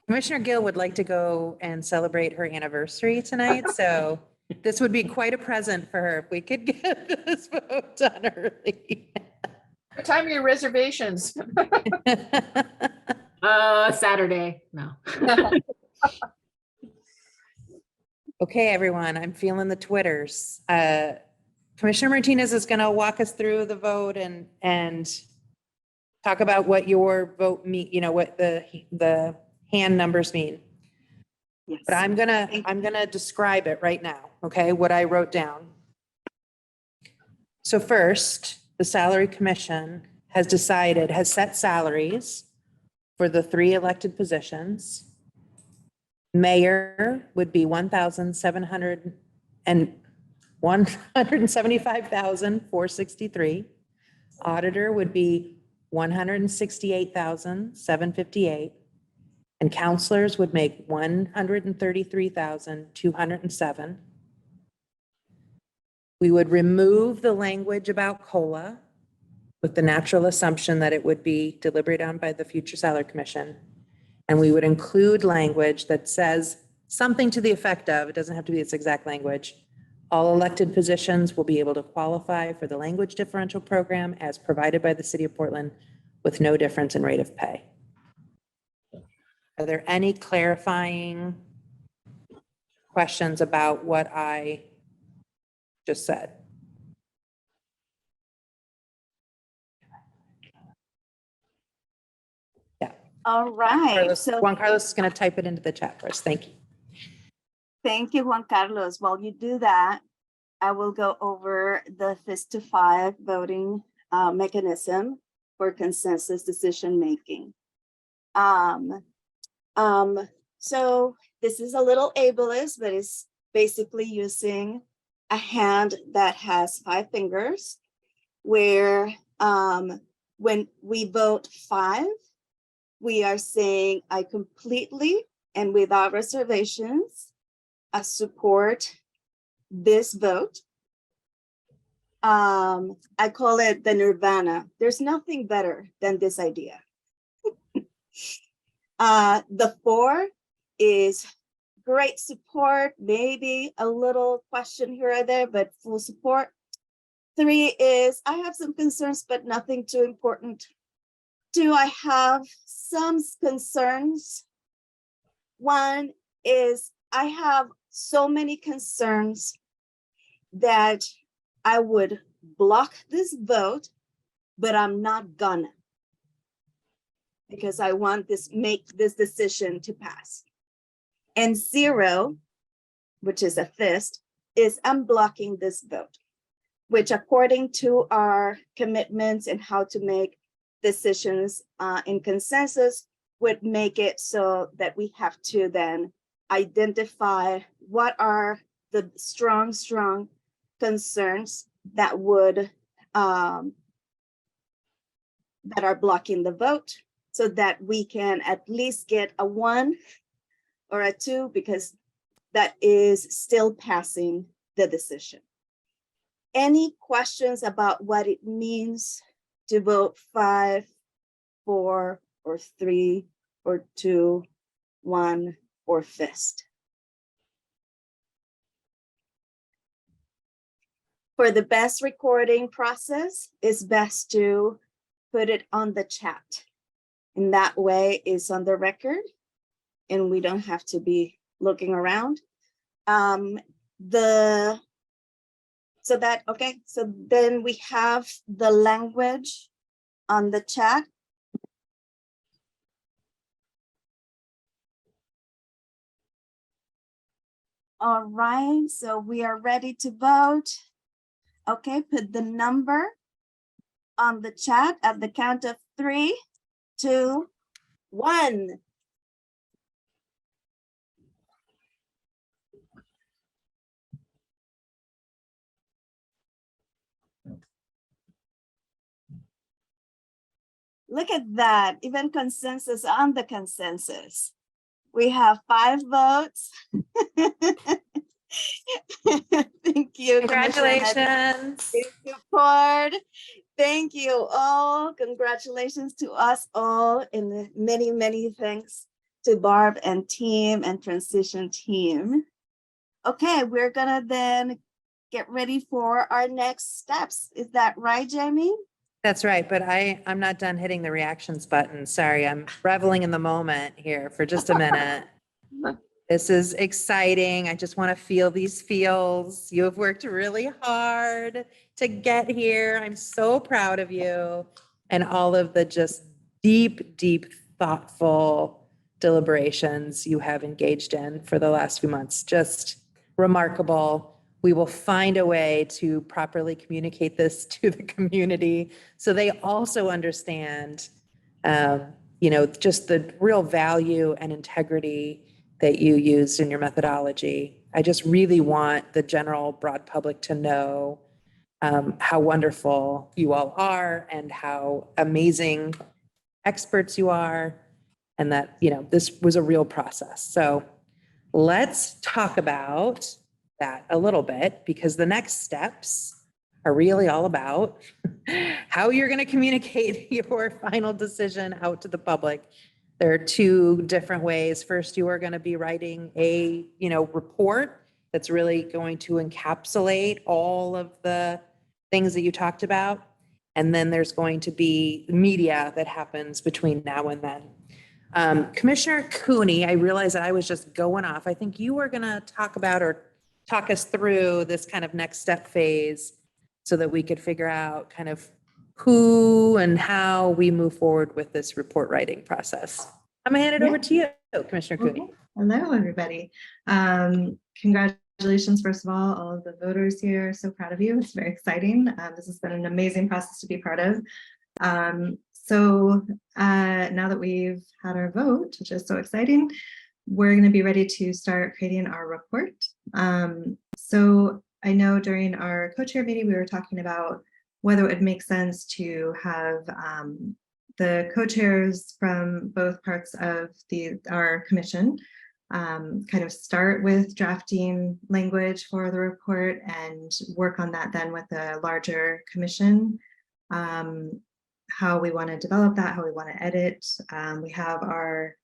Commissioner Gill would like to go and celebrate her anniversary tonight, so this would be quite a present for her if we could get this vote done early. What time are your reservations? Saturday, no. Okay, everyone, I'm feeling the Twitters. Commissioner Martinez is going to walk us through the vote and talk about what your vote mean, what the hand numbers mean. Yes. But I'm gonna describe it right now, okay, what I wrote down. So first, the Salary Commission has set salaries for the 3 elected positions. Mayor would be $175,463. Auditor would be $168,758. And counselors would make $133,207. We would remove the language about COLA with the natural assumption that it would be deliberated on by the future Salary Commission. And we would include language that says something to the effect of, it doesn't have to be its exact language. All elected positions will be able to qualify for the language differential program as provided by the city of Portland with no difference in rate of pay. Are there any clarifying questions about what I just said? All right, so Juan Carlos is going to type it into the chat for us. Thank you. thank you, Juan Carlos. While you do that, I will go over the 5-to-5 voting mechanism for consensus decision-making. So this is a little ableist, but it's basically using a hand that has 5 fingers, where when we vote 5, we are saying I completely and without reservations, I support this vote. I call it the nirvana. There's nothing better than this idea. The 4 is great support, maybe a little question here or there, but full support. 3 is I have some concerns, but nothing too important. 2, I have some concerns. 1 is I have so many concerns that I would block this vote, but I'm not gonna, because I want make this decision to pass. And 0, which is a fist, is I'm blocking this vote, which according to our commitments and how to make decisions in consensus would make it so that we have to then identify what are the strong concerns that would that are blocking the vote, so that we can at least get a 1 or a 2, because that is still passing the decision. Any questions about what it means to vote 5, 4, or 3, or 2, 1, or fist? For the best recording process, it's best to put it on the chat. In that way, it's on the record, and we don't have to be looking around. So then we have the language on the chat. All right, so we are ready to vote. Okay, put the number on the chat at the count of 3, 2, 1. Look at that, even consensus on the consensus. We have 5 votes. Thank you. Congratulations. Support. Thank you all. Congratulations to us all, and many, many thanks to Barb and team and transition team. Okay, we're gonna then get ready for our next steps. Is that right, Jamie? That's right, but I'm not done hitting the reactions button. Sorry, I'm reveling in the moment here for just a minute. This is exciting. I just want to feel these feels. You have worked really hard to get here. I'm so proud of you and all of the just deep, thoughtful deliberations you have engaged in for the last few months. Just remarkable. We will find a way to properly communicate this to the community so they also understand, just the real value and integrity that you used in your methodology. I just really want the general broad public to know how wonderful you all are and how amazing experts you are, and that, this was a real process. So let's talk about that a little bit, because the next steps are really all about how you're going to communicate your final decision out to the public. There are two different ways. First, you are going to be writing a, report that's really going to encapsulate all of the things that you talked about. And then there's going to be media that happens between now and then. Commissioner Cooney, I realize that I was just going off. I think you were going to talk about or talk us through this kind of next step phase so that we could figure out kind of who and how we move forward with this report writing process. I'm gonna hand it over to you, Commissioner Cooney. Okay. Hello, everybody. Congratulations, first of all of the voters here. So proud of you. It's very exciting. This has been an amazing process to be part of. Now that we've had our vote, which is so exciting, we're going to be ready to start creating our report. So I know during our co-chair meeting, we were talking about whether it would make sense to have the co-chairs from both parts of our commission kind of start with drafting language for the report and work on that then with a larger commission, how we want to develop that, how we want to edit. We have our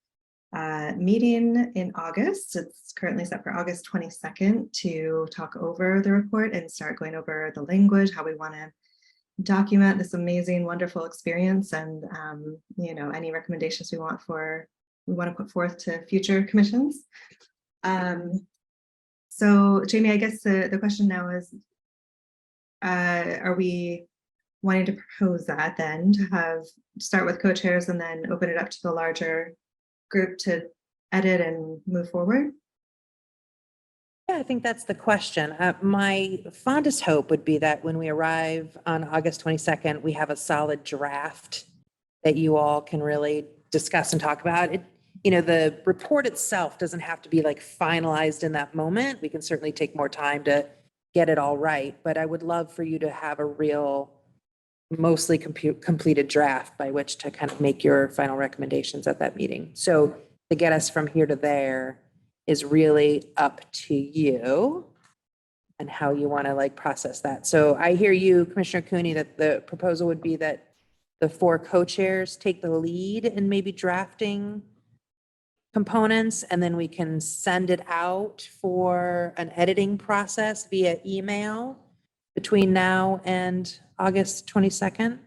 meeting in August. It's currently set for August 22nd to talk over the report and start going over the language, how we want to document this amazing, wonderful experience, and any recommendations we want to put forth to future commissions. So Jamie, I guess the question now is, are we wanting to propose that then to start with co-chairs and then open it up to the larger group to edit and move forward? Yeah, I think that's the question. My fondest hope would be that when we arrive on August 22nd, we have a solid draft that you all can really discuss and talk about. The report itself doesn't have to be like finalized in that moment. We can certainly take more time to get it all right, but I would love for you to have a real, mostly completed draft by which to kind of make your final recommendations at that meeting. So to get us from here to there is really up to you and how you want to process that. So I hear you, Commissioner Cooney, that the proposal would be that the 4 co-chairs take the lead in maybe drafting components, and then we can send it out for an editing process via email between now and August 22nd.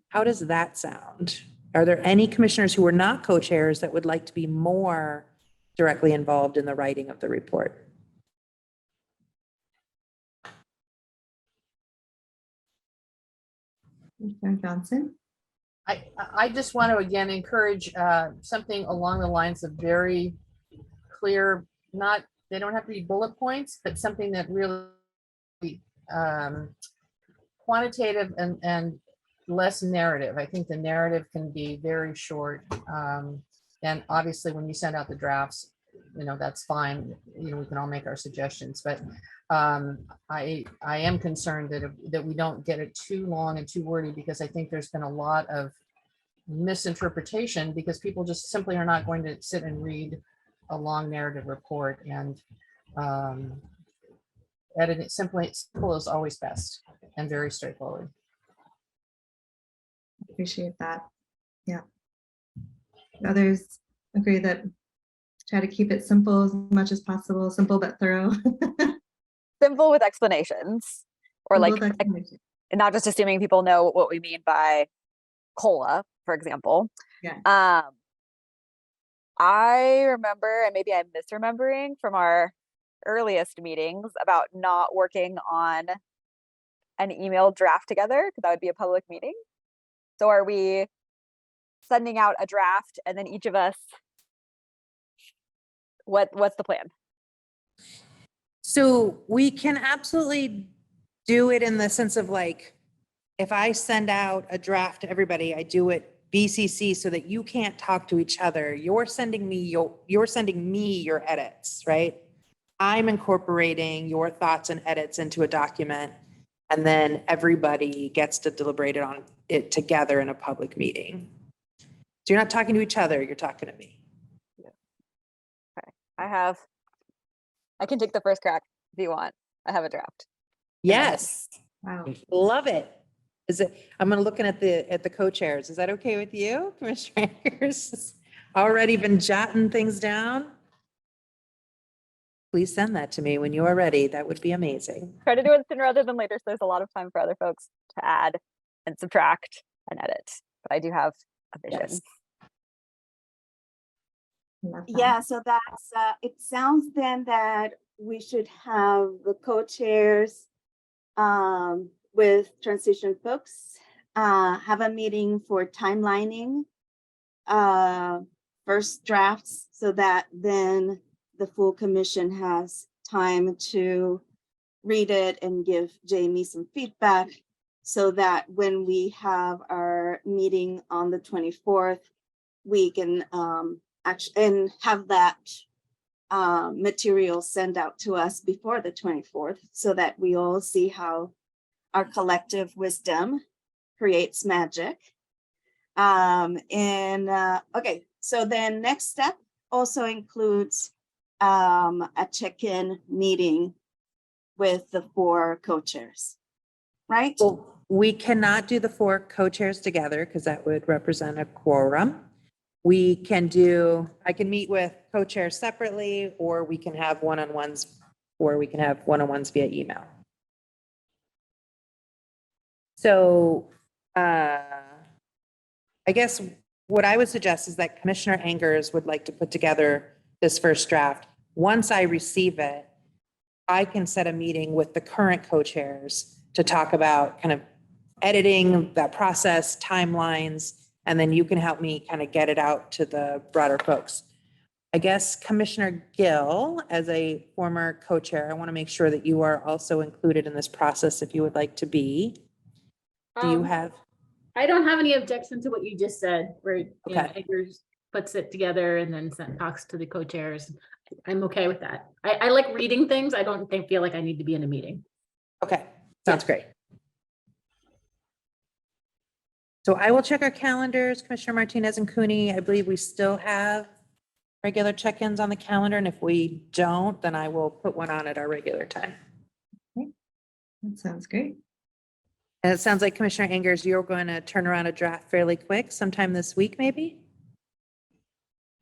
How does that sound? Are there any commissioners who are not co-chairs that would like to be more directly involved in the writing of the report? Commissioner Johnson? I just want to again encourage something along the lines of very clear, they don't have to be bullet points, but something that really quantitative and less narrative. I think the narrative can be very short. And obviously when you send out the drafts, that's fine. We can all make our suggestions, but I am concerned that we don't get it too long and too wordy, because I think there's been a lot of misinterpretation because people just simply are not going to sit and read a long narrative report, and edit it simple is always best and very straightforward. Appreciate that. Yeah. Others agree that try to keep it simple as much as possible, simple but thorough. Simple with explanations, or Simple with explanation. and not just assuming people know what we mean by COLA, for example. Yeah. I remember, and maybe I'm misremembering from our earliest meetings, about not working on an email draft together, because that would be a public meeting. So are we sending out a draft and then each of us, what's the plan? So we can absolutely do it in the sense of if I send out a draft to everybody, I do it BCC so that you can't talk to each other. You're sending me your edits, right? I'm incorporating your thoughts and edits into a document, and then everybody gets to deliberate on it together in a public meeting. So you're not talking to each other, you're talking to me. Okay, I can take the first crack if you want. I have a draft. Yes, Wow. love it. Is it, I'm gonna looking at the co-chairs. Is that okay with you, Commissioner Akers? Already been jotting things down? Please send that to me when you are ready. That would be amazing. Try to do it sooner rather than later, so there's a lot of time for other folks to add and subtract and edit. But I do have a vision. Yes. Love that. Yeah, so that's, it sounds then that we should have the co-chairs with transition folks, have a meeting for timelining first drafts so that then the full commission has time to read it and give Jamie some feedback so that when we have our meeting on the 24th, we can and have that material sent out to us before the 24th so that we all see how our collective wisdom creates magic. Okay, so then next step also includes a check-in meeting with the 4 co-chairs, right? Well, we cannot do the 4 co-chairs together because that would represent a quorum. We can do, I can meet with co-chairs separately, or we can have one-on-ones, or we can have one-on-ones via email. So I guess what I would suggest is that Commissioner Angers would like to put together this first draft. Once I receive it, I can set a meeting with the current co-chairs to talk about kind of editing that process, timelines, and then you can help me kind of get it out to the broader folks. I guess Commissioner Gill, as a former co-chair, I want to make sure that you are also included in this process if you would like to be. Do you have? I don't have any objection to what you just said, where you know, Okay. Eggers puts it together and then talks to the co-chairs. I'm okay with that. I like reading things. I don't feel like I need to be in a meeting. Okay, sounds great. So I will check our calendars, Commissioner Martinez and Cooney. I believe we still have regular check-ins on the calendar, and if we don't, then I will put one on at our regular time. That sounds great. And it sounds like Commissioner Angers, you're going to turn around a draft fairly quick, sometime this week, maybe?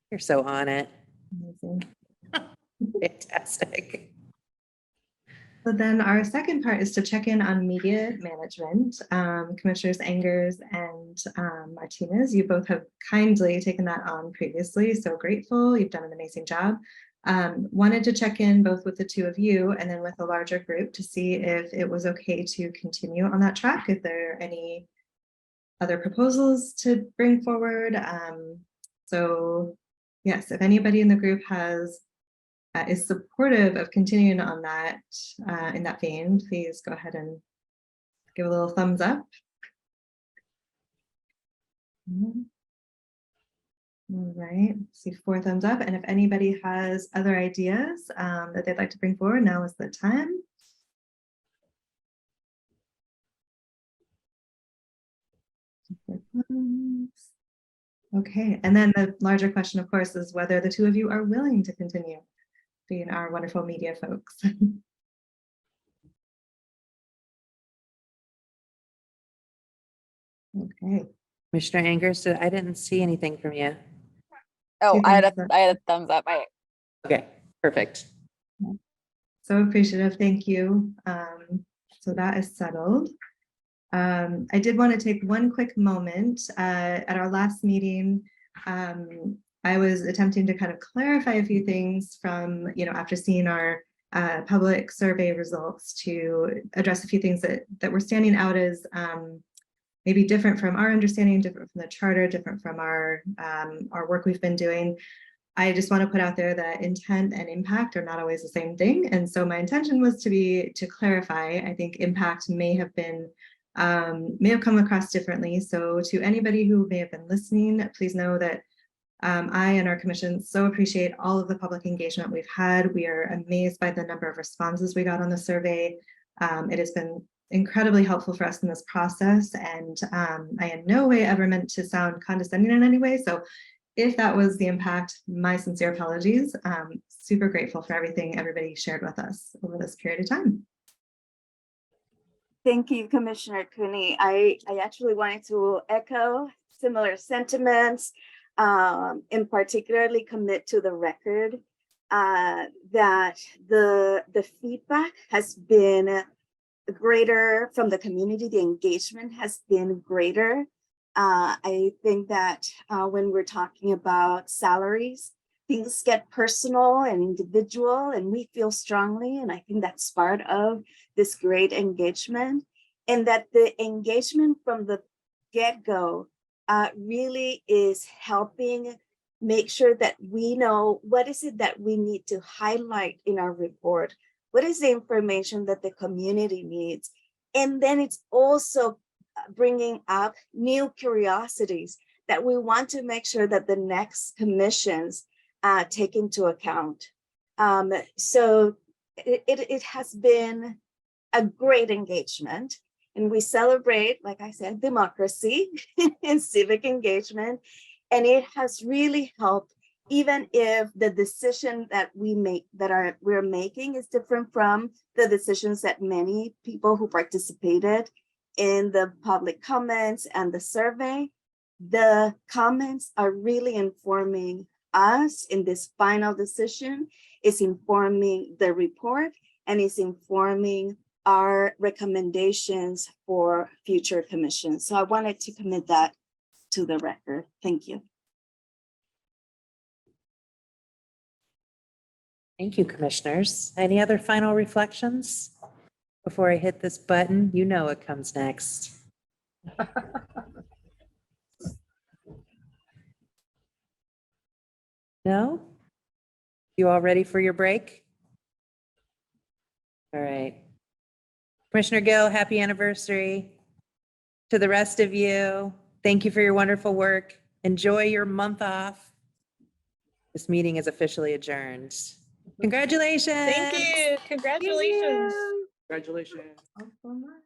You're so on it. Amazing. Fantastic. So then our second part is to check in on media management. Commissioners Angers and Martinez, you both have kindly taken that on previously. So grateful. You've done an amazing job. Wanted to check in both with the 2 of you and then with a larger group to see if it was okay to continue on that track, if there are any other proposals to bring forward. So yes, if anybody in the group is supportive of continuing on that in that vein, please go ahead and give a little thumbs up. All right, see 4 thumbs up. And if anybody has other ideas that they'd like to bring forward, now is the time. Okay, and then the larger question, of course, is whether the 2 of you are willing to continue being our wonderful media folks. Okay. Commissioner Angers, I didn't see anything from you. Oh, 2 thumbs up. I had a thumbs up. Okay, perfect. So appreciative, thank you. So that is settled. I did want to take one quick moment. At our last meeting, I was attempting to kind of clarify a few things from, after seeing our public survey results, to address a few things that were standing out as maybe different from our understanding, different from the charter, different from our work we've been doing. I just want to put out there that intent and impact are not always the same thing. And so my intention was to clarify. I think impact may have come across differently. So to anybody who may have been listening, please know that I and our commission so appreciate all of the public engagement we've had. We are amazed by the number of responses we got on the survey. It has been incredibly helpful for us in this process, and I in no way ever meant to sound condescending in any way. So if that was the impact, my sincere apologies. Super grateful for everything everybody shared with us over this period of time. Thank you, Commissioner Cooney. I actually wanted to echo similar sentiments, and particularly commit to the record that the feedback has been greater from the community. The engagement has been greater. I think that when we're talking about salaries, things get personal and individual, and we feel strongly. And I think that's part of this great engagement, and that the engagement from the get-go really is helping make sure that we know what is it that we need to highlight in our report. What is the information that the community needs? And then it's also bringing up new curiosities that we want to make sure that the next commissions take into account. So it has been a great engagement, and we celebrate, like I said, democracy and civic engagement. And it has really helped, even if the decision that we're making is different from the decisions that many people who participated in the public comments and the survey. The comments are really informing us in this final decision. It's informing the report, and it's informing our recommendations for future commissions. So I wanted to commit that to the record. Thank you. Thank you, commissioners. Any other final reflections before I hit this button? You know what comes next. No? You all ready for your break? All right. Commissioner Gill, happy anniversary. To the rest of you, thank you for your wonderful work. Enjoy your month off. This meeting is officially adjourned. Congratulations. Thank you. Congratulations. Congratulations. Oh, so much.